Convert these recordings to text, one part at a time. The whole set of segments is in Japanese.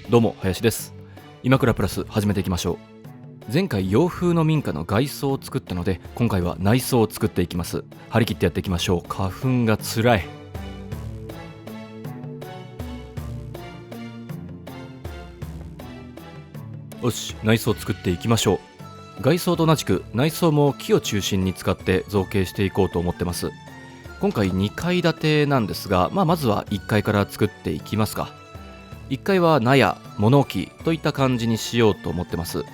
どうも林です。今倉プラス始めていきましょう。前回洋風の民家の外装を作ったので、今回は内装を作っていきます。張り切ってやっていきましょう。花粉がつらい。よし、内装を作っていきましょう。外装と同じく内装も木を中心に使って造形していこうと思ってます。今回2階建てなんですが、まずは1階から作っていきますか。1階は納屋、物置といった感じにしようと思ってます。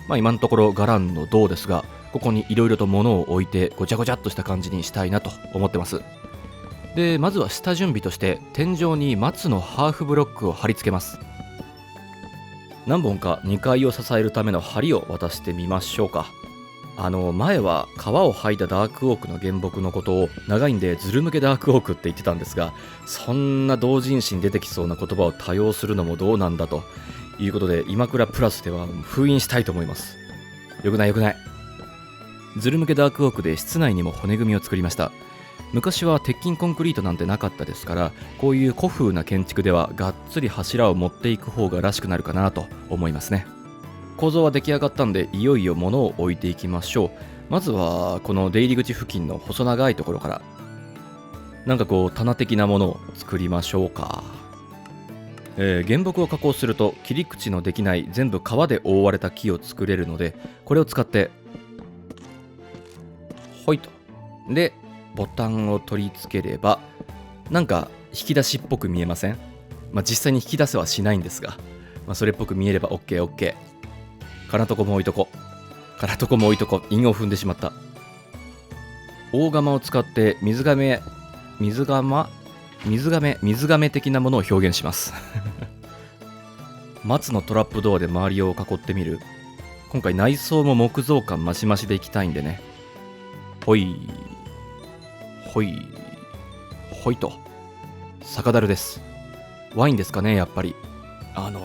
今のところ伽藍の銅ですが、ここにいろいろと物を置いてごちゃごちゃっとした感じにしたいなと思ってます。で、まずは下準備として天井に松のハーフブロックを貼り付けます。何本か2階を支えるための梁を渡してみましょうか。前は皮を剥いだダークオークの原木のことを長いんでズル向けダークオークって言ってたんですが、そんな同人誌に出てきそうな言葉を多用するのもどうなんだということで、今倉プラスでは封印したいと思います。よくないよくない。ズル向けダークオークで室内にも骨組みを作りました。昔は鉄筋コンクリートなんてなかったですから、こういう古風な建築ではがっつり柱を持っていく方がらしくなるかなと思いますね。構造は出来上がったんで、いよいよ物を置いていきましょう。まずはこの出入り口付近の細長いところから、なんかこう棚的なものを作りましょうか。原木を加工すると切り口のできない全部皮で覆われた木を作れるので、これを使ってほいとでボタンを取り付ければ、なんか引き出しっぽく見えません？実際に引き出せはしないんですが、それっぽく見えれば OK。金床も置いとこ。韻を踏んでしまった。大釜を使って水亀的なものを表現します松のトラップドアで周りを囲ってみる。今回内装も木造感マシマシでいきたいんでね。ほいほいほいと。酒樽です。ワインですかね、やっぱり。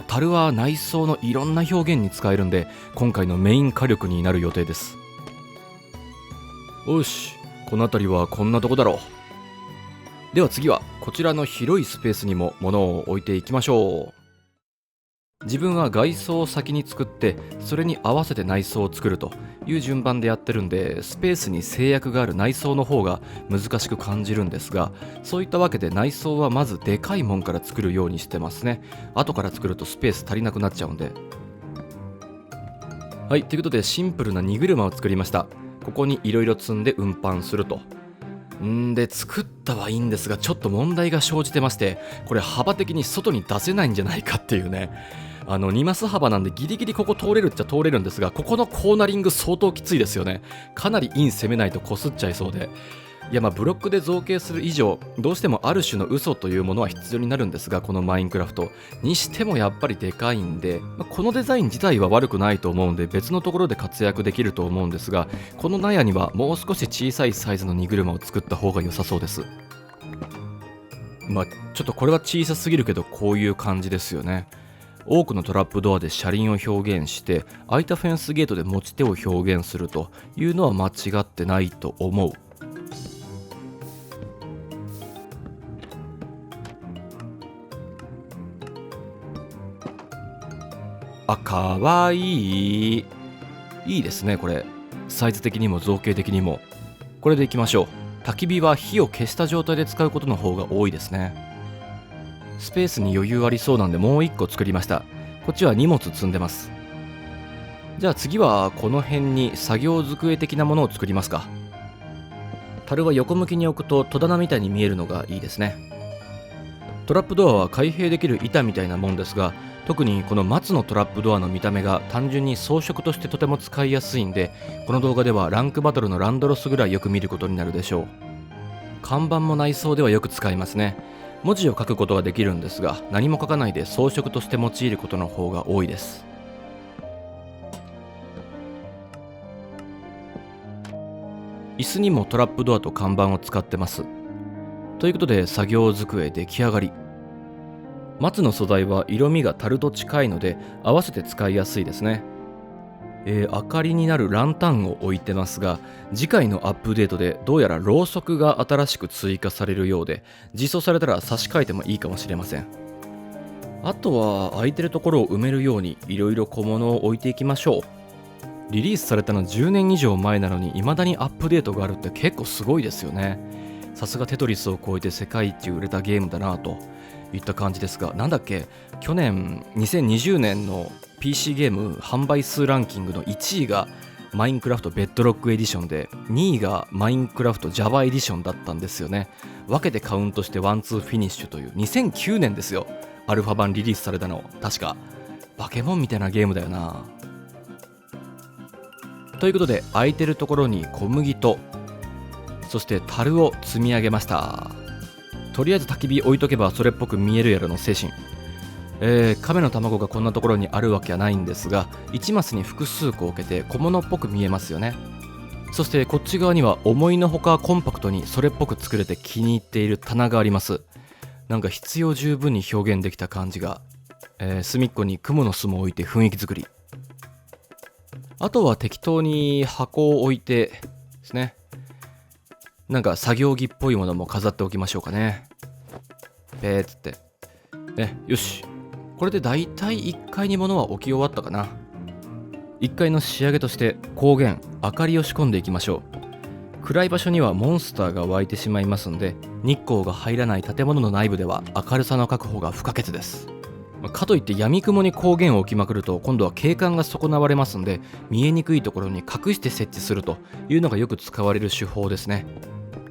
樽は内装のいろんな表現に使えるんで、今回のメイン火力になる予定です。よし、この辺りはこんなとこだろう。では次はこちらの広いスペースにも物を置いていきましょう。自分は外装を先に作って、それに合わせて内装を作るという順番でやってるんで、スペースに制約がある内装の方が難しく感じるんですが、そういったわけで内装はまずでかいもんから作るようにしてますね。後から作るとスペース足りなくなっちゃうんで。はい、ということでシンプルな荷車を作りました。ここにいろいろ積んで運搬すると。で作ったはいいんですが、ちょっと問題が生じてまして、これ幅的に外に出せないんじゃないかっていうね。2マス幅なんでギリギリここ通れるっちゃ通れるんですが、ここのコーナリング相当きついですよね。かなりイン攻めないとこすっちゃいそうで、いやブロックで造形する以上、どうしてもある種の嘘というものは必要になるんですが、このマインクラフトにしてもやっぱりでかいんで、このデザイン自体は悪くないと思うんで、別のところで活躍できると思うんですが、この納屋にはもう少し小さいサイズの荷車を作った方が良さそうです。ちょっとこれは小さすぎるけど、こういう感じですよね。多くのトラップドアで車輪を表現して、開いたフェンスゲートで持ち手を表現するというのは間違ってないと思う。かわいい。いいですね、これ。サイズ的にも造形的にも。これでいきましょう。焚き火は火を消した状態で使うことの方が多いですね。スペースに余裕ありそうなんで、もう1個作りました。こっちは荷物積んでます。じゃあ次はこの辺に作業机的なものを作りますか。樽は横向きに置くと戸棚みたいに見えるのがいいですね。トラップドアは開閉できる板みたいなもんですが、特にこの松のトラップドアの見た目が単純に装飾としてとても使いやすいんで、この動画ではランクバトルのランドロスぐらいよく見ることになるでしょう。看板も内装ではよく使いますね。文字を書くことはできるんですが、何も書かないで装飾として用いることの方が多いです。椅子にもトラップドアと看板を使ってます。ということで作業机出来上がり。松の素材は色味が樽と近いので合わせて使いやすいですね。明かりになるランタンを置いてますが、次回のアップデートでどうやらろうそくが新しく追加されるようで、実装されたら差し替えてもいいかもしれません。あとは空いてるところを埋めるようにいろいろ小物を置いていきましょう。リリースされたの10年以上前なのに未だにアップデートがあるって結構すごいですよね。さすがテトリスを超えて世界一売れたゲームだなといった感じですが、なんだっけ、去年2020年の PC ゲーム販売数ランキングの1位がマインクラフトベッドロックエディションで、2位がマインクラフト Java エディションだったんですよね。分けてカウントしてワンツーフィニッシュという2009年ですよ。アルファ版リリースされたの。確かバケモンみたいなゲームだよな。ということで、空いてるところに小麦とそして樽を積み上げました。とりあえず焚き火置いとけばそれっぽく見えるやろの精神。亀の卵がこんなところにあるわけはないんですが、1マスに複数個置けて小物っぽく見えますよね。そしてこっち側には思いのほかコンパクトにそれっぽく作れて気に入っている棚があります。なんか必要十分に表現できた感じが、隅っこに蜘蛛の巣も置いて雰囲気作り。あとは適当に箱を置いてですね、なんか作業着っぽいものも飾っておきましょうかね。ペーっつってよし、これでだいたい1階に物は置き終わったかな。1階の仕上げとして光源、明かりを仕込んでいきましょう。暗い場所にはモンスターが湧いてしまいますので、日光が入らない建物の内部では明るさの確保が不可欠です。かといって闇雲に光源を置きまくると今度は景観が損なわれますので、見えにくいところに隠して設置するというのがよく使われる手法ですね。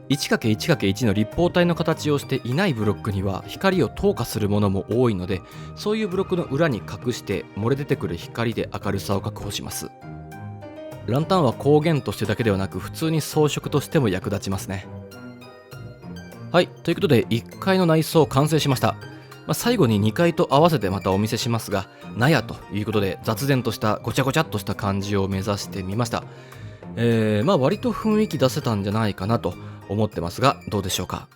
1×1×1 の立方体の形をしていないブロックには光を透過するものも多いので、そういうブロックの裏に隠して漏れ出てくる光で明るさを確保します。ランタンは光源としてだけではなく普通に装飾としても役立ちますね。はい、ということで1階の内装完成しました。最後に2階と合わせてまたお見せしますが、納屋ということで雑然としたごちゃごちゃっとした感じを目指してみました。割と雰囲気出せたんじゃないかなと思ってますが、どうでしょうか。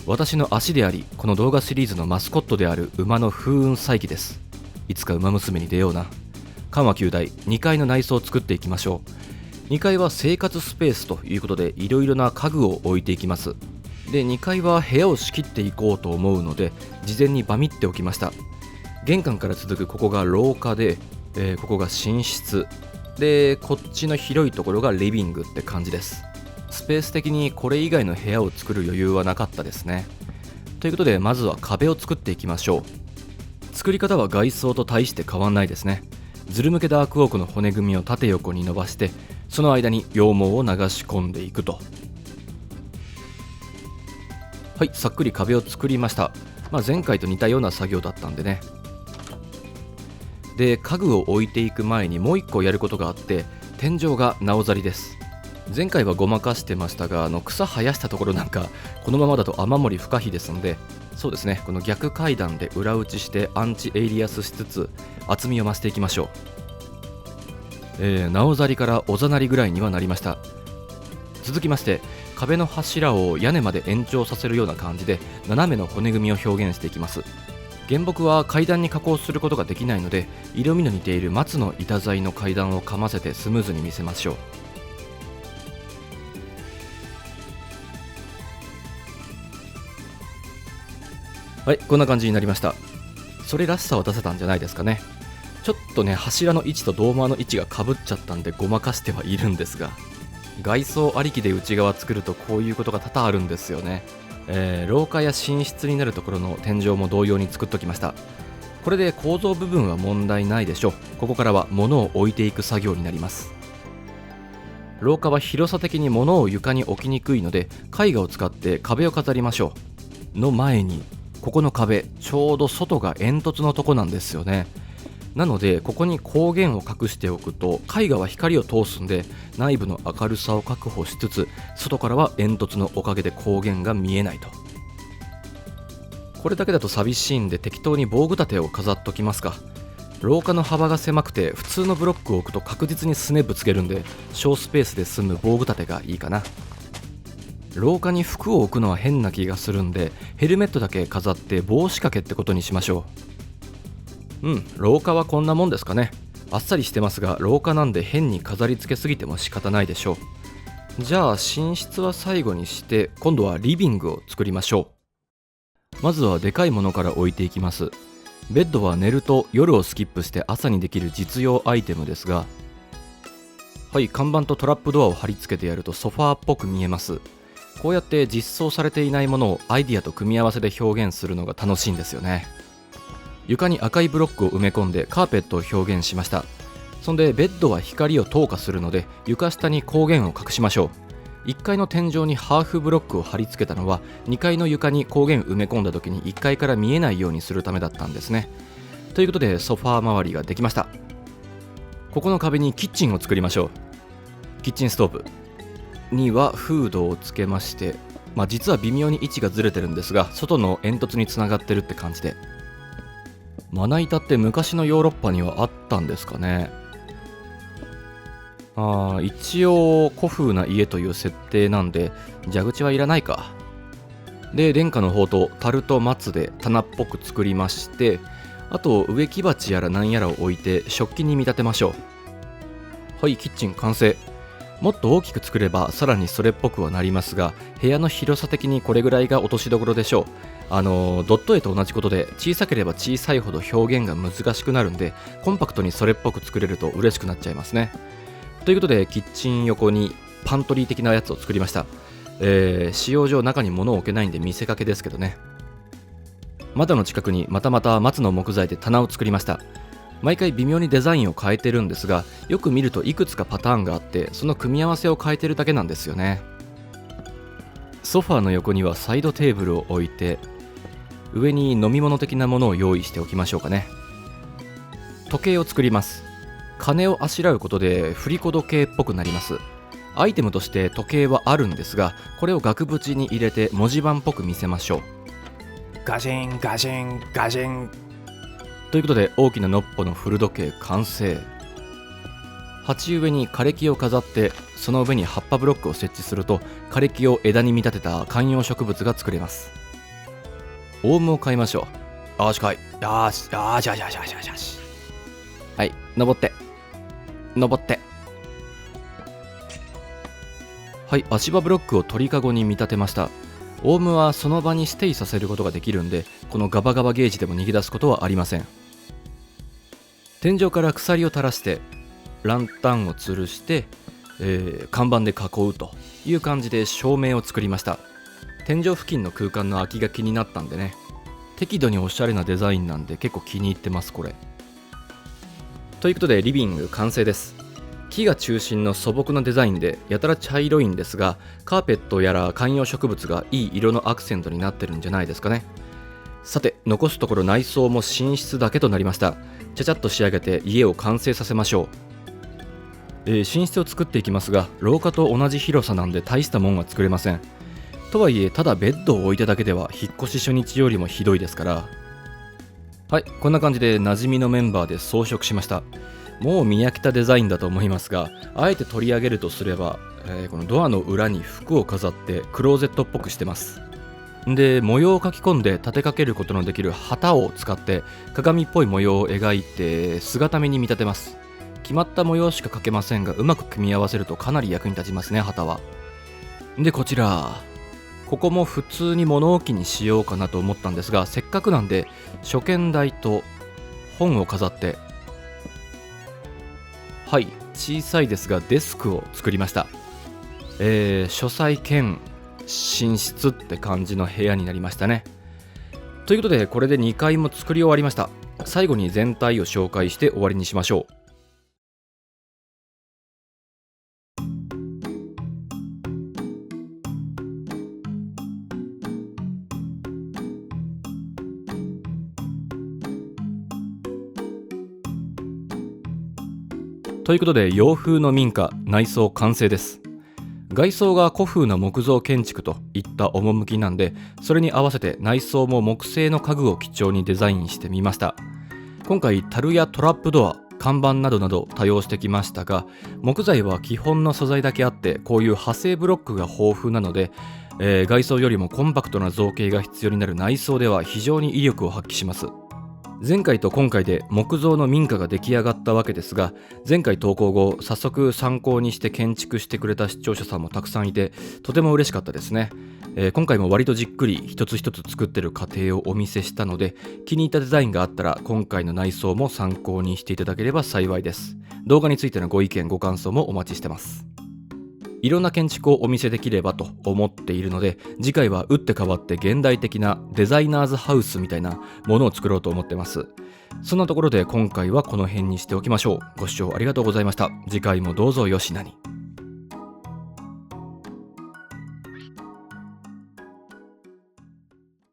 私の足であり、この動画シリーズのマスコットである馬の風雲再起です。いつか馬娘に出ような。緩和9台、2階の内装を作っていきましょう。2階は生活スペースということでいろいろな家具を置いていきます。で、2階は部屋を仕切っていこうと思うので事前にバミっておきました。玄関から続くここが廊下で、ここが寝室で、こっちの広いところがリビングって感じです。スペース的にこれ以外の部屋を作る余裕はなかったですね。ということで、まずは壁を作っていきましょう。作り方は外装と大して変わんないですね。ズル向けダークオークの骨組みを縦横に伸ばして、その間に羊毛を流し込んでいくと。はい、さっくり壁を作りました。前回と似たような作業だったんでね。で、家具を置いていく前にもう一個やることがあって、天井がなおざりです。前回はごまかしてましたが、草生やしたところなんかこのままだと雨漏り不可避ですので、そうですね、この逆階段で裏打ちしてアンチエイリアスしつつ厚みを増していきましょう。なおざりからおざなりぐらいにはなりました。続きまして、壁の柱を屋根まで延長させるような感じで斜めの骨組みを表現していきます。原木は階段に加工することができないので、色味の似ている松の板材の階段をかませてスムーズに見せましょう。はい、こんな感じになりました。それらしさを出せたんじゃないですかね。ちょっとね、柱の位置とドーマーの位置がかぶっちゃったんでごまかしてはいるんですが、外装ありきで内側作るとこういうことが多々あるんですよね。廊下や寝室になるところの天井も同様に作っときました。これで構造部分は問題ないでしょう。ここからは物を置いていく作業になります。廊下は広さ的に物を床に置きにくいので、絵画を使って壁を飾りましょう。の前に、ここの壁ちょうど外が煙突のとこなんですよね。なのでここに光源を隠しておくと、絵画は光を通すんで内部の明るさを確保しつつ、外からは煙突のおかげで光源が見えないと。これだけだと寂しいんで適当に防具立てを飾っときますか。廊下の幅が狭くて普通のブロックを置くと確実にすねぶつけるんで、小スペースで済む防具立てがいいかな。廊下に服を置くのは変な気がするんで、ヘルメットだけ飾って帽子掛けってことにしましょう。廊下はこんなもんですかね。あっさりしてますが、廊下なんで変に飾り付けすぎても仕方ないでしょう。じゃあ寝室は最後にして、今度はリビングを作りましょまずはでかいものから置いていきます。ベッドは寝ると夜をスキップして朝にできる実用アイテムですが、はい、看板とトラップドアを貼り付けてやるとソファーっぽく見えます。こうやって実装されていないものをアイディアと組み合わせで表現するのが楽しいんですよね。床に赤いブロックを埋め込んでカーペットを表現しました。そんでベッドは光を透過するので床下に光源を隠しましょう。1階の天井にハーフブロックを貼り付けたのは2階の床に光源埋め込んだ時に1階から見えないようにするためだったんですね。ということでソファー周りができました。ここの壁にキッチンを作りましょう。キッチンストーブにはフードをつけまして、実は微妙に位置がずれてるんですが外の煙突につながってるって感じで、まな板って昔のヨーロッパにはあったんですかね。一応古風な家という設定なんで蛇口はいらないか。で廉価の方と樽と松で棚っぽく作りまして、あと植木鉢やら何やらを置いて食器に見立てましょう。はい、キッチン完成。もっと大きく作ればさらにそれっぽくはなりますが、部屋の広さ的にこれぐらいが落としどころでしょう。ドット絵と同じことで小さければ小さいほど表現が難しくなるんで、コンパクトにそれっぽく作れると嬉しくなっちゃいますね。ということでキッチン横にパントリー的なやつを作りました。使用上中に物を置けないんで見せかけですけどね。窓の近くにまた松の木材で棚を作りました。毎回微妙にデザインを変えてるんですが、よく見るといくつかパターンがあってその組み合わせを変えてるだけなんですよね。ソファーの横にはサイドテーブルを置いて、上に飲み物的なものを用意しておきましょうかね。時計を作ります。鐘をあしらうことで振り子時計っぽくなります。アイテムとして時計はあるんですが、これを額縁に入れて文字盤っぽく見せましょう。ガジンガジンガジンということで大きなノッポの古時計完成。鉢植えに枯れ木を飾って、その上に葉っぱブロックを設置すると枯れ木を枝に見立てた観葉植物が作れます。オウムを買いましょう。よし買い。よし。はい、登ってはい、足場ブロックを鳥かごに見立てました。オウムはその場にステイさせることができるんで、このガバガバゲージでも逃げ出すことはありません。天井から鎖を垂らしてランタンを吊るして、看板で囲うという感じで照明を作りました。天井付近の空間の空きが気になったんでね、適度におしゃれなデザインなんで結構気に入ってますこれ。ということでリビング完成です。木が中心の素朴なデザインでやたら茶色いんですが、カーペットやら観葉植物がいい色のアクセントになってるんじゃないですかね。さて残すところ内装も寝室だけとなりました。ちゃちゃっと仕上げて家を完成させましょう。寝室を作っていきますが、廊下と同じ広さなんで大したもんは作れません。とはいえただベッドを置いただけでは引っ越し初日よりもひどいですから。はい、こんな感じで馴染みのメンバーで装飾しました。もう見飽きたデザインだと思いますが、あえて取り上げるとすれば、このドアの裏に服を飾ってクローゼットっぽくしてます。で模様を描き込んで立てかけることのできる旗を使って鏡っぽい模様を描いて姿目に見立てます。決まった模様しか描けませんが、うまく組み合わせるとかなり役に立ちますね、旗は。でこちら、ここも普通に物置にしようかなと思ったんですが、せっかくなんで書見台と本を飾って、はい、小さいですがデスクを作りました。書斎兼寝室って感じの部屋になりましたね。ということでこれで2階も作り終わりました。最後に全体を紹介して終わりにしましょう。ということで洋風の民家内装完成です。外装が古風な木造建築といった趣なんで、それに合わせて内装も木製の家具を基調にデザインしてみました。今回樽やトラップドア、看板などなど多用してきましたが、木材は基本の素材だけあってこういう派生ブロックが豊富なので、外装よりもコンパクトな造形が必要になる内装では非常に威力を発揮します。前回と今回で木造の民家が出来上がったわけですが、前回投稿後早速参考にして建築してくれた視聴者さんもたくさんいて、とても嬉しかったですね。今回も割とじっくり一つ一つ作ってる過程をお見せしたので、気に入ったデザインがあったら今回の内装も参考にしていただければ幸いです。動画についてのご意見ご感想もお待ちしてます。いろんな建築をお見せできればと思っているので、次回は打って変わって現代的なデザイナーズハウスみたいなものを作ろうと思ってます。そんなところで今回はこの辺にしておきましょう。ご視聴ありがとうございました。次回もどうぞよしなに。